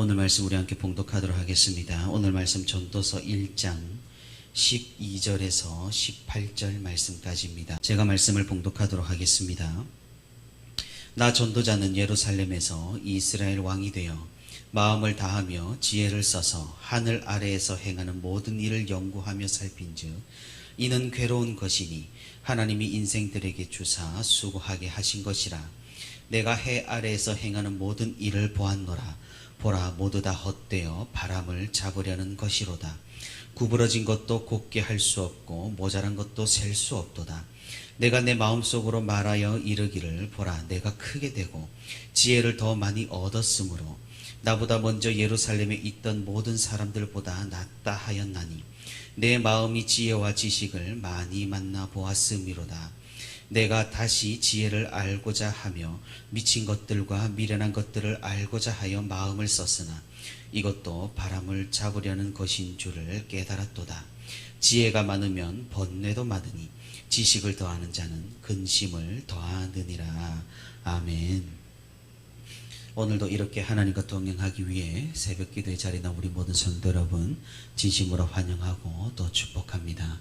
오늘 말씀 우리 함께 봉독하도록 하겠습니다. 오늘 말씀 전도서 1장 12절에서 18절 말씀까지입니다. 제가 말씀을 봉독하도록 하겠습니다. 나 전도자는 예루살렘에서 이스라엘 왕이 되어 마음을 다하며 지혜를 써서 하늘 아래에서 행하는 모든 일을 연구하며 살핀즉 이는 괴로운 것이니 하나님이 인생들에게 주사 수고하게 하신 것이라. 내가 해 아래에서 행하는 모든 일을 보았노라. 보라, 모두 다 헛되어 바람을 잡으려는 것이로다. 구부러진 것도 곱게 할 수 없고 모자란 것도 셀 수 없도다. 내가 내 마음속으로 말하여 이르기를 보라, 내가 크게 되고 지혜를 더 많이 얻었으므로 나보다 먼저 예루살렘에 있던 모든 사람들보다 낫다 하였나니 내 마음이 지혜와 지식을 많이 만나 보았음이로다. 내가 다시 지혜를 알고자 하며 미친 것들과 미련한 것들을 알고자 하여 마음을 썼으나 이것도 바람을 잡으려는 것인 줄을 깨달았도다. 지혜가 많으면 번뇌도 많으니 지식을 더하는 자는 근심을 더하느니라. 아멘. 오늘도 이렇게 하나님과 동행하기 위해 새벽 기도의 자리에 나온 우리 모든 성도 여러분 진심으로 환영하고 또 축복합니다.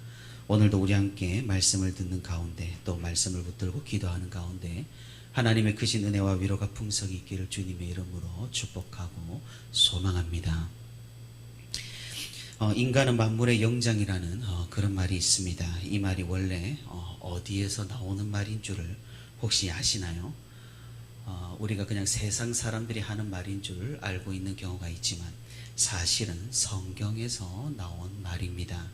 오늘도 우리 함께 말씀을 듣는 가운데 또 말씀을 붙들고 기도하는 가운데 하나님의 크신 은혜와 위로가 풍성히 있기를 주님의 이름으로 축복하고 소망합니다. 인간은 만물의 영장이라는 그런 말이 있습니다. 이 말이 원래 어디에서 나오는 말인 줄을 혹시 아시나요? 우리가 그냥 세상 사람들이 하는 말인 줄 알고 있는 경우가 있지만 사실은 성경에서 나온 말입니다.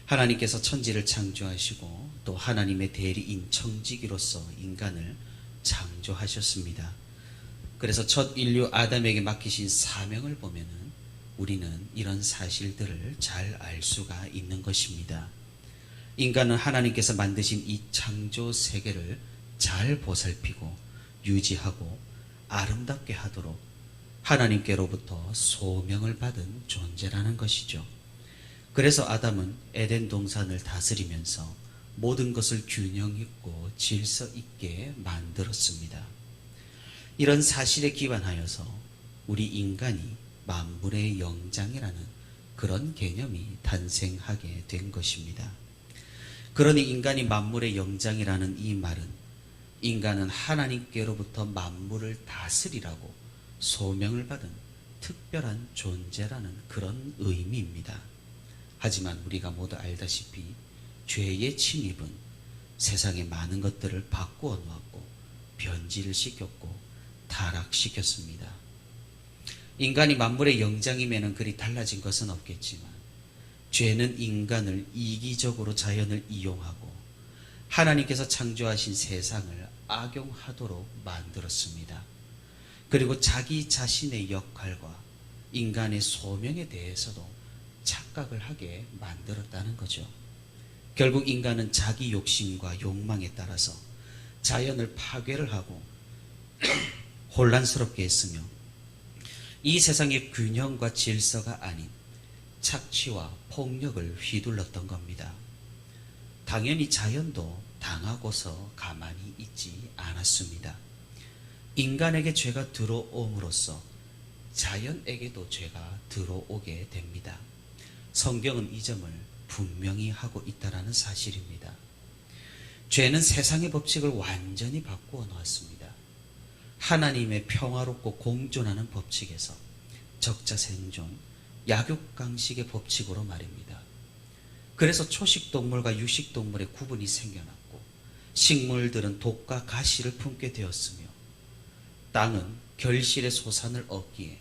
하나님께서 천지를 창조하시고 또 하나님의 대리인 청지기로서 인간을 창조하셨습니다. 그래서 첫 인류 아담에게 맡기신 사명을 보면은 우리는 이런 사실들을 잘 알 수가 있는 것입니다. 인간은 하나님께서 만드신 이 창조 세계를 잘 보살피고 유지하고 아름답게 하도록 하나님께로부터 소명을 받은 존재라는 것이죠. 그래서 아담은 에덴 동산을 다스리면서 모든 것을 균형 있고 질서 있게 만들었습니다. 이런 사실에 기반하여서 우리 인간이 만물의 영장이라는 그런 개념이 탄생하게 된 것입니다. 그러니 인간이 만물의 영장이라는 이 말은 인간은 하나님께로부터 만물을 다스리라고 소명을 받은 특별한 존재라는 그런 의미입니다. 하지만 우리가 모두 알다시피 죄의 침입은 세상의 많은 것들을 바꾸어 놓았고 변질을 시켰고 타락시켰습니다. 인간이 만물의 영장이면 그리 달라진 것은 없겠지만 죄는 인간을 이기적으로 자연을 이용하고 하나님께서 창조하신 세상을 악용하도록 만들었습니다. 그리고 자기 자신의 역할과 인간의 소명에 대해서도 착각을 하게 만들었다는 거죠. 결국 인간은 자기 욕심과 욕망에 따라서 자연을 파괴를 하고 혼란스럽게 했으며 이 세상의 균형과 질서가 아닌 착취와 폭력을 휘둘렀던 겁니다. 당연히 자연도 당하고서 가만히 있지 않았습니다. 인간에게 죄가 들어옴으로써 자연에게도 죄가 들어오게 됩니다. 성경은 이 점을 분명히 하고 있다는 사실입니다. 죄는 세상의 법칙을 완전히 바꾸어 놓았습니다. 하나님의 평화롭고 공존하는 법칙에서 적자생존, 약육강식의 법칙으로 말입니다. 그래서 초식동물과 유식동물의 구분이 생겨났고 식물들은 독과 가시를 품게 되었으며 땅은 결실의 소산을 얻기에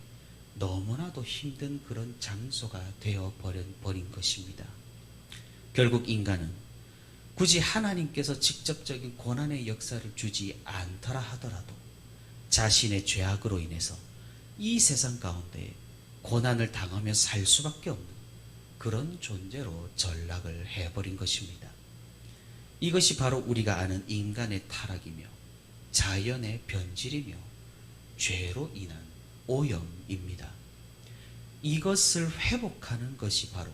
너무나도 힘든 그런 장소가 되어버린 것입니다. 결국 인간은 굳이 하나님께서 직접적인 고난의 역사를 주지 않더라 하더라도 자신의 죄악으로 인해서 이 세상 가운데 고난을 당하며 살 수밖에 없는 그런 존재로 전락을 해버린 것입니다. 이것이 바로 우리가 아는 인간의 타락이며 자연의 변질이며 죄로 인한 오염입니다. 이것을 회복하는 것이 바로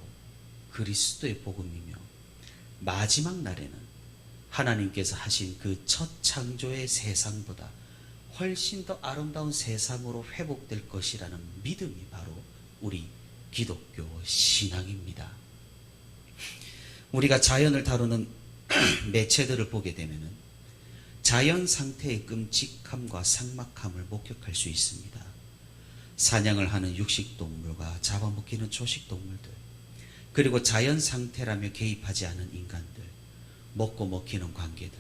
그리스도의 복음이며 마지막 날에는 하나님께서 하신 그 첫 창조의 세상보다 훨씬 더 아름다운 세상으로 회복될 것이라는 믿음이 바로 우리 기독교 신앙입니다. 우리가 자연을 다루는 매체들을 보게 되면 자연 상태의 끔찍함과 삭막함을 목격할 수 있습니다. 사냥을 하는 육식동물과 잡아먹히는 초식동물들, 그리고 자연 상태라며 개입하지 않은 인간들, 먹고 먹히는 관계들,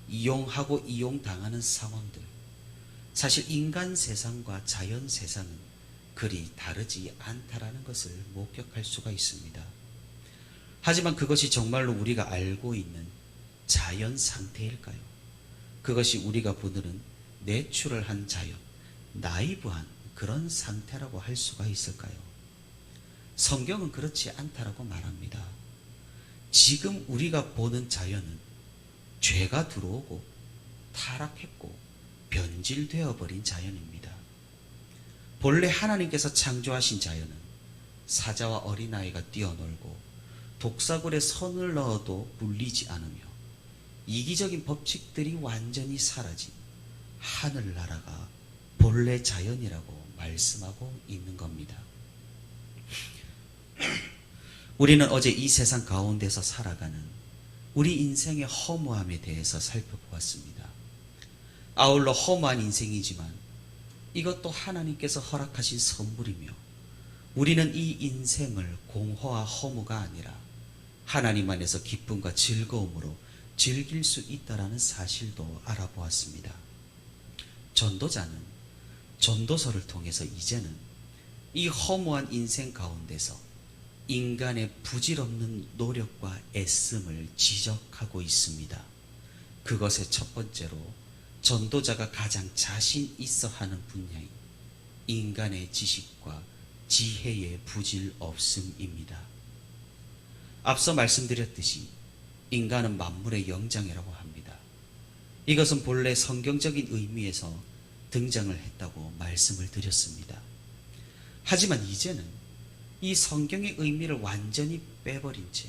이용하고 이용당하는 상황들. 사실 인간 세상과 자연 세상은 그리 다르지 않다라는 것을 목격할 수가 있습니다. 하지만 그것이 정말로 우리가 알고 있는 자연 상태일까요? 그것이 우리가 보는 내추럴한 자연, 나이브한 그런 상태라고 할 수가 있을까요? 성경은 그렇지 않다라고 말합니다. 지금 우리가 보는 자연은 죄가 들어오고 타락했고 변질되어 버린 자연입니다. 본래 하나님께서 창조하신 자연은 사자와 어린아이가 뛰어놀고 독사굴에 선을 넣어도 물리지 않으며 이기적인 법칙들이 완전히 사라진 하늘나라가 본래 자연이라고 말씀하고 있는 겁니다. 우리는 어제 이 세상 가운데서 살아가는 우리 인생의 허무함에 대해서 살펴보았습니다. 아울러 허무한 인생이지만 이것도 하나님께서 허락하신 선물이며 우리는 이 인생을 공허와 허무가 아니라 하나님 안에서 기쁨과 즐거움으로 즐길 수 있다는 사실도 알아보았습니다. 전도자는 전도서를 통해서 이제는 이 허무한 인생 가운데서 인간의 부질없는 노력과 애씀을 지적하고 있습니다. 그것의 첫 번째로 전도자가 가장 자신 있어 하는 분야인 인간의 지식과 지혜의 부질 없음입니다. 앞서 말씀드렸듯이 인간은 만물의 영장이라고 합니다. 이것은 본래 성경적인 의미에서 등장을 했다고 말씀을 드렸습니다. 하지만 이제는 이 성경의 의미를 완전히 빼버린 채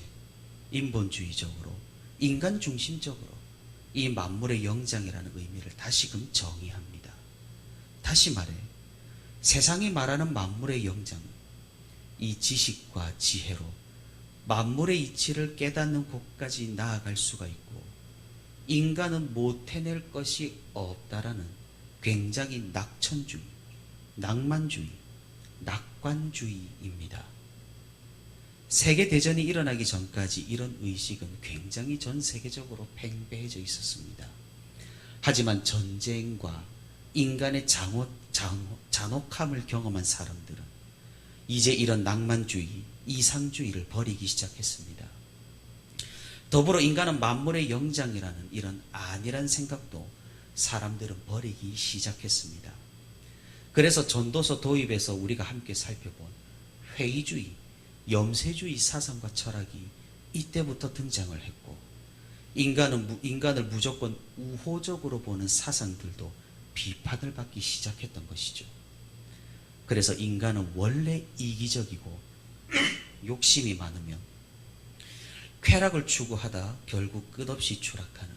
인본주의적으로 인간 중심적으로 이 만물의 영장이라는 의미를 다시금 정의합니다. 다시 말해 세상이 말하는 만물의 영장은 이 지식과 지혜로 만물의 이치를 깨닫는 곳까지 나아갈 수가 있고 인간은 못 해낼 것이 없다라는 굉장히 낙천주의, 낭만주의, 낙관주의입니다. 세계대전이 일어나기 전까지 이런 의식은 굉장히 전 세계적으로 팽배해져 있었습니다. 하지만 전쟁과 인간의 잔혹함을 경험한 사람들은 이제 이런 낭만주의, 이상주의를 버리기 시작했습니다. 더불어 인간은 만물의 영장이라는 이런 안일한 생각도 사람들은 버리기 시작했습니다. 그래서 전도서 도입에서 우리가 함께 살펴본 회의주의, 염세주의 사상과 철학이 이때부터 등장을 했고 인간을 무조건 우호적으로 보는 사상들도 비판을 받기 시작했던 것이죠. 그래서 인간은 원래 이기적이고 욕심이 많으며 쾌락을 추구하다 결국 끝없이 추락하는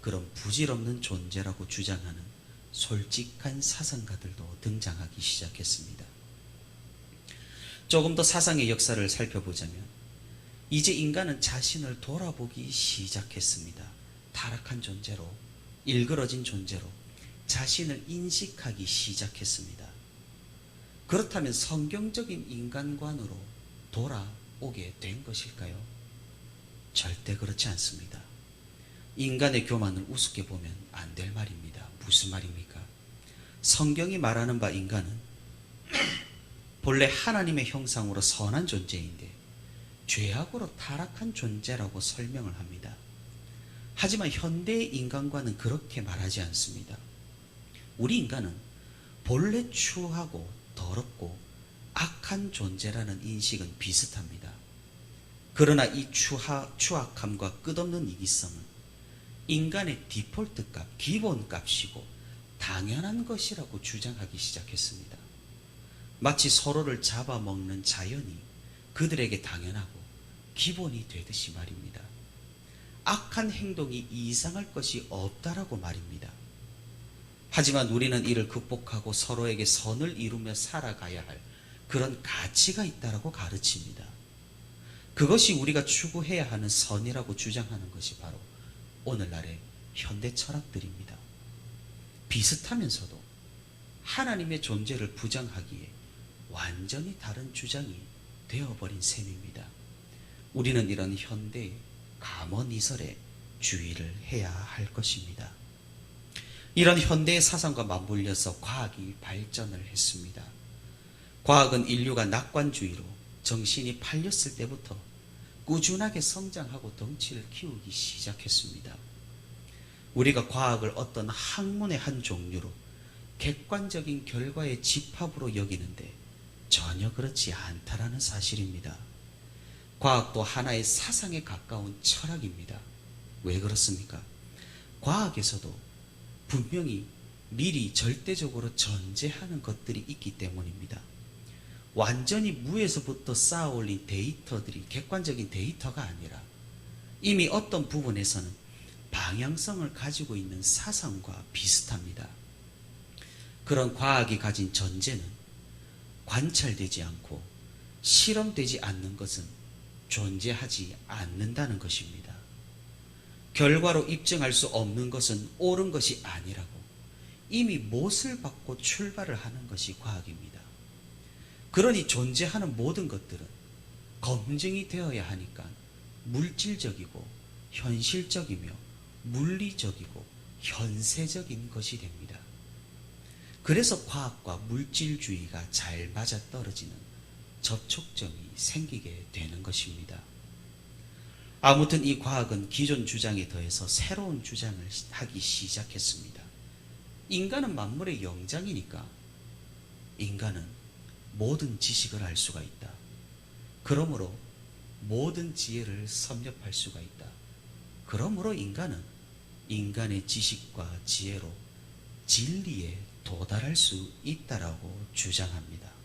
그런 부질없는 존재라고 주장하는 솔직한 사상가들도 등장하기 시작했습니다. 조금 더 사상의 역사를 살펴보자면 이제 인간은 자신을 돌아보기 시작했습니다. 타락한 존재로, 일그러진 존재로 자신을 인식하기 시작했습니다. 그렇다면 성경적인 인간관으로 돌아오게 된 것일까요? 절대 그렇지 않습니다. 인간의 교만을 우습게 보면 안 될 말입니다. 무슨 말입니까? 성경이 말하는 바 인간은 본래 하나님의 형상으로 선한 존재인데 죄악으로 타락한 존재라고 설명을 합니다. 하지만 현대의 인간과는 그렇게 말하지 않습니다. 우리 인간은 본래 추하고 더럽고 악한 존재라는 인식은 비슷합니다. 그러나 이 추악함과 끝없는 이기성은 인간의 디폴트 값, 기본 값이고 당연한 것이라고 주장하기 시작했습니다. 마치 서로를 잡아먹는 자연이 그들에게 당연하고 기본이 되듯이 말입니다. 악한 행동이 이상할 것이 없다라고 말입니다. 하지만 우리는 이를 극복하고 서로에게 선을 이루며 살아가야 할 그런 가치가 있다라고 가르칩니다. 그것이 우리가 추구해야 하는 선이라고 주장하는 것이 바로 오늘날의 현대 철학들입니다. 비슷하면서도 하나님의 존재를 부정하기에 완전히 다른 주장이 되어버린 셈입니다. 우리는 이런 현대의 감언이설에 주의를 해야 할 것입니다. 이런 현대의 사상과 맞물려서 과학이 발전을 했습니다. 과학은 인류가 낙관주의로 정신이 팔렸을 때부터 꾸준하게 성장하고 덩치를 키우기 시작했습니다. 우리가 과학을 어떤 학문의 한 종류로 객관적인 결과의 집합으로 여기는데 전혀 그렇지 않다라는 사실입니다. 과학도 하나의 사상에 가까운 철학입니다. 왜 그렇습니까? 과학에서도 분명히 미리 절대적으로 전제하는 것들이 있기 때문입니다. 완전히 무에서부터 쌓아올린 데이터들이 객관적인 데이터가 아니라 이미 어떤 부분에서는 방향성을 가지고 있는 사상과 비슷합니다. 그런 과학이 가진 전제는 관찰되지 않고 실험되지 않는 것은 존재하지 않는다는 것입니다. 결과로 입증할 수 없는 것은 옳은 것이 아니라고 이미 못을 받고 출발을 하는 것이 과학입니다. 그러니 존재하는 모든 것들은 검증이 되어야 하니까 물질적이고 현실적이며 물리적이고 현세적인 것이 됩니다. 그래서 과학과 물질주의가 잘 맞아떨어지는 접촉점이 생기게 되는 것입니다. 아무튼 이 과학은 기존 주장에 더해서 새로운 주장을 하기 시작했습니다. 인간은 만물의 영장이니까 인간은 모든 지식을 알 수가 있다. 그러므로 모든 지혜를 섭렵할 수가 있다. 그러므로 인간은 인간의 지식과 지혜로 진리에 도달할 수 있다라고 주장합니다.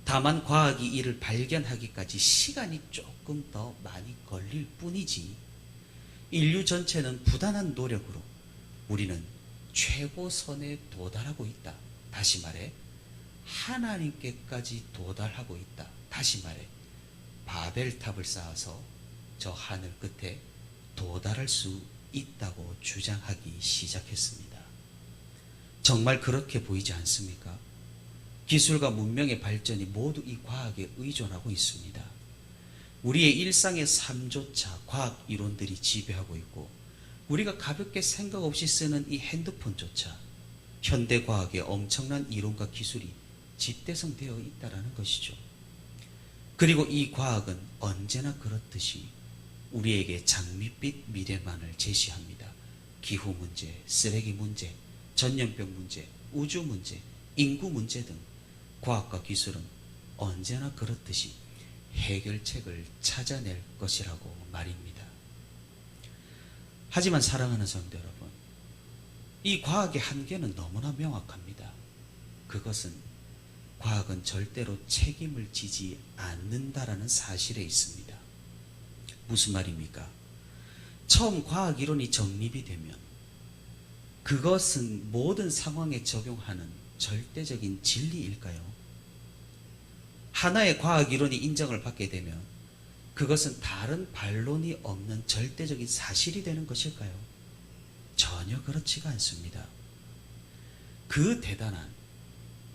다만 과학이 이를 발견하기까지 시간이 조금 더 많이 걸릴 뿐이지 인류 전체는 부단한 노력으로 우리는 최고선에 도달하고 있다. 다시 말해 하나님께까지 도달하고 있다. 다시 말해 바벨탑을 쌓아서 저 하늘 끝에 도달할 수 있다고 주장하기 시작했습니다. 정말 그렇게 보이지 않습니까? 기술과 문명의 발전이 모두 이 과학에 의존하고 있습니다. 우리의 일상의 삶조차 과학 이론들이 지배하고 있고 우리가 가볍게 생각 없이 쓰는 이 핸드폰조차 현대과학의 엄청난 이론과 기술이 집대성되어 있다는 것이죠. 그리고 이 과학은 언제나 그렇듯이 우리에게 장밋빛 미래만을 제시합니다. 기후 문제, 쓰레기 문제, 전염병 문제, 우주 문제, 인구 문제 등 과학과 기술은 언제나 그렇듯이 해결책을 찾아낼 것이라고 말입니다. 하지만 사랑하는 성도 여러분, 이 과학의 한계는 너무나 명확합니다. 그것은 과학은 절대로 책임을 지지 않는다라는 사실에 있습니다. 무슨 말입니까? 처음 과학 이론이 정립이 되면 그것은 모든 상황에 적용하는 절대적인 진리일까요? 하나의 과학 이론이 인정을 받게 되면 그것은 다른 반론이 없는 절대적인 사실이 되는 것일까요? 전혀 그렇지가 않습니다. 그 대단한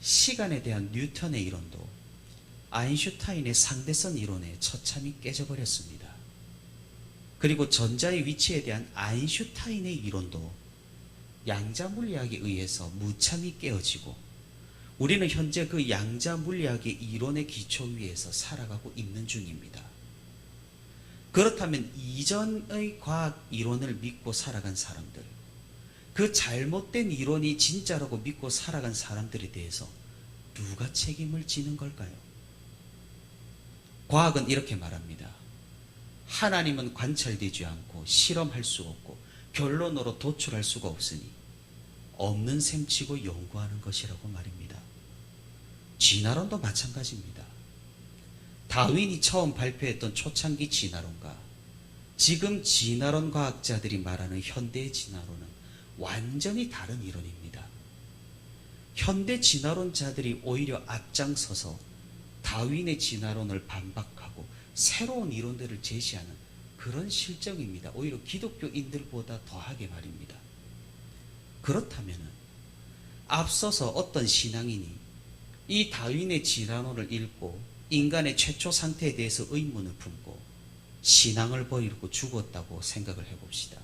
시간에 대한 뉴턴의 이론도 아인슈타인의 상대성 이론에 처참히 깨져버렸습니다. 그리고 전자의 위치에 대한 아인슈타인의 이론도 양자물리학에 의해서 무참히 깨어지고 우리는 현재 그 양자물리학의 이론의 기초 위에서 살아가고 있는 중입니다. 그렇다면 이전의 과학 이론을 믿고 살아간 사람들, 그 잘못된 이론이 진짜라고 믿고 살아간 사람들에 대해서 누가 책임을 지는 걸까요? 과학은 이렇게 말합니다. 하나님은 관찰되지 않고 실험할 수 없고 결론으로 도출할 수가 없으니 없는 셈치고 연구하는 것이라고 말입니다. 진화론도 마찬가지입니다. 다윈이 처음 발표했던 초창기 진화론과 지금 진화론 과학자들이 말하는 현대의 진화론은 완전히 다른 이론입니다. 현대 진화론자들이 오히려 앞장서서 다윈의 진화론을 반박하고 새로운 이론들을 제시하는 그런 실정입니다. 오히려 기독교인들보다 더하게 말입니다. 그렇다면 앞서서 어떤 신앙인이 이 다윈의 진화론을 읽고 인간의 최초 상태에 대해서 의문을 품고 신앙을 버리고 죽었다고 생각을 해봅시다.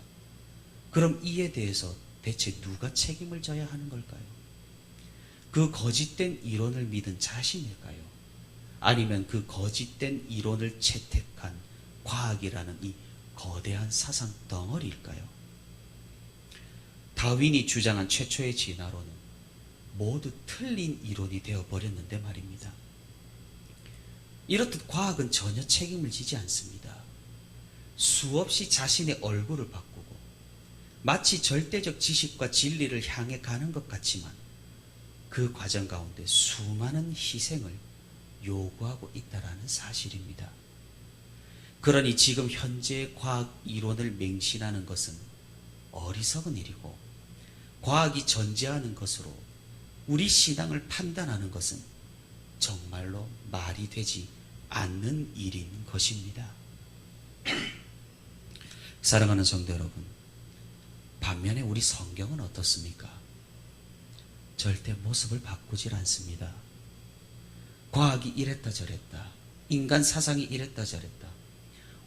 그럼 이에 대해서 대체 누가 책임을 져야 하는 걸까요? 그 거짓된 이론을 믿은 자신일까요? 아니면 그 거짓된 이론을 채택한 과학이라는 이 거대한 사상 덩어리일까요? 다윈이 주장한 최초의 진화론은 모두 틀린 이론이 되어버렸는데 말입니다. 이렇듯 과학은 전혀 책임을 지지 않습니다. 수없이 자신의 얼굴을 바꾸고 마치 절대적 지식과 진리를 향해 가는 것 같지만 그 과정 가운데 수많은 희생을 요구하고 있다는 사실입니다. 그러니 지금 현재의 과학 이론을 맹신하는 것은 어리석은 일이고 과학이 전제하는 것으로 우리 신앙을 판단하는 것은 정말로 말이 되지 않는 일인 것입니다. 사랑하는 성도 여러분, 반면에 우리 성경은 어떻습니까? 절대 모습을 바꾸질 않습니다. 과학이 이랬다 저랬다, 인간 사상이 이랬다 저랬다,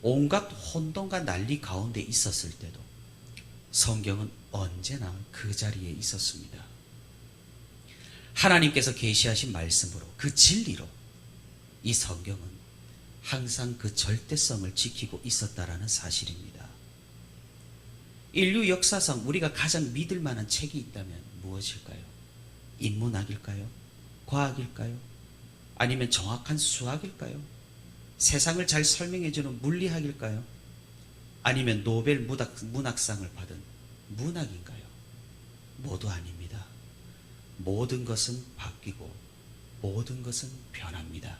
온갖 혼돈과 난리 가운데 있었을 때도 성경은 언제나 그 자리에 있었습니다. 하나님께서 계시하신 말씀으로, 그 진리로 이 성경은 항상 그 절대성을 지키고 있었다라는 사실입니다. 인류 역사상 우리가 가장 믿을 만한 책이 있다면 무엇일까요? 인문학일까요? 과학일까요? 아니면 정확한 수학일까요? 세상을 잘 설명해주는 물리학일까요? 아니면 노벨 문학상을 받은 문학인가요? 모두 아닙니다. 모든 것은 바뀌고 모든 것은 변합니다.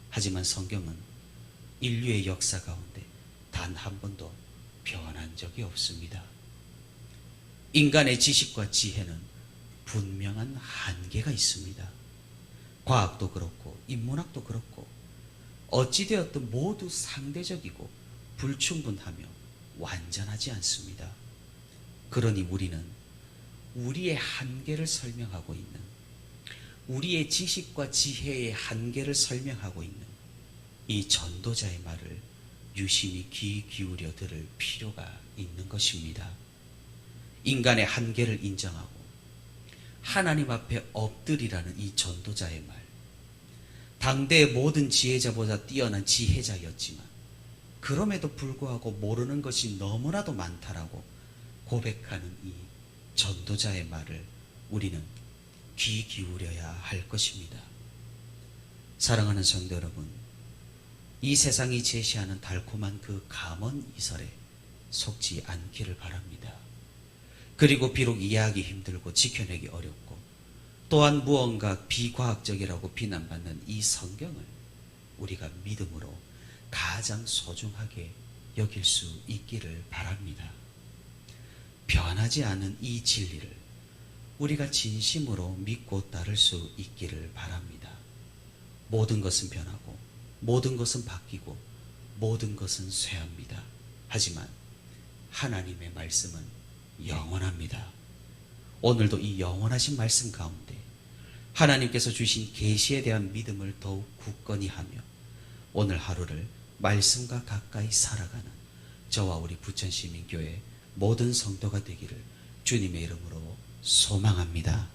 하지만 성경은 인류의 역사 가운데 단 한 번도 변한 적이 없습니다. 인간의 지식과 지혜는 분명한 한계가 있습니다. 과학도 그렇고 인문학도 그렇고 어찌되었든 모두 상대적이고 불충분하며 완전하지 않습니다. 그러니 우리는 우리의 한계를 설명하고 있는, 우리의 지식과 지혜의 한계를 설명하고 있는 이 전도자의 말을 유심히 귀 기울여 들을 필요가 있는 것입니다. 인간의 한계를 인정하고 하나님 앞에 엎드리라는 이 전도자의 말, 당대의 모든 지혜자보다 뛰어난 지혜자였지만 그럼에도 불구하고 모르는 것이 너무나도 많다라고 고백하는 이 전도자의 말을 우리는 귀 기울여야 할 것입니다. 사랑하는 성도 여러분, 이 세상이 제시하는 달콤한 그 감언 이설에 속지 않기를 바랍니다. 그리고 비록 이해하기 힘들고 지켜내기 어렵고 또한 무언가 비과학적이라고 비난받는 이 성경을 우리가 믿음으로 가장 소중하게 여길 수 있기를 바랍니다. 변하지 않은 이 진리를 우리가 진심으로 믿고 따를 수 있기를 바랍니다. 모든 것은 변하고 모든 것은 바뀌고 모든 것은 쇠합니다. 하지만 하나님의 말씀은 영원합니다. 오늘도 이 영원하신 말씀 가운데 하나님께서 주신 계시에 대한 믿음을 더욱 굳건히 하며 오늘 하루를 말씀과 가까이 살아가는 저와 우리 부천시민교회 모든 성도가 되기를 주님의 이름으로 소망합니다.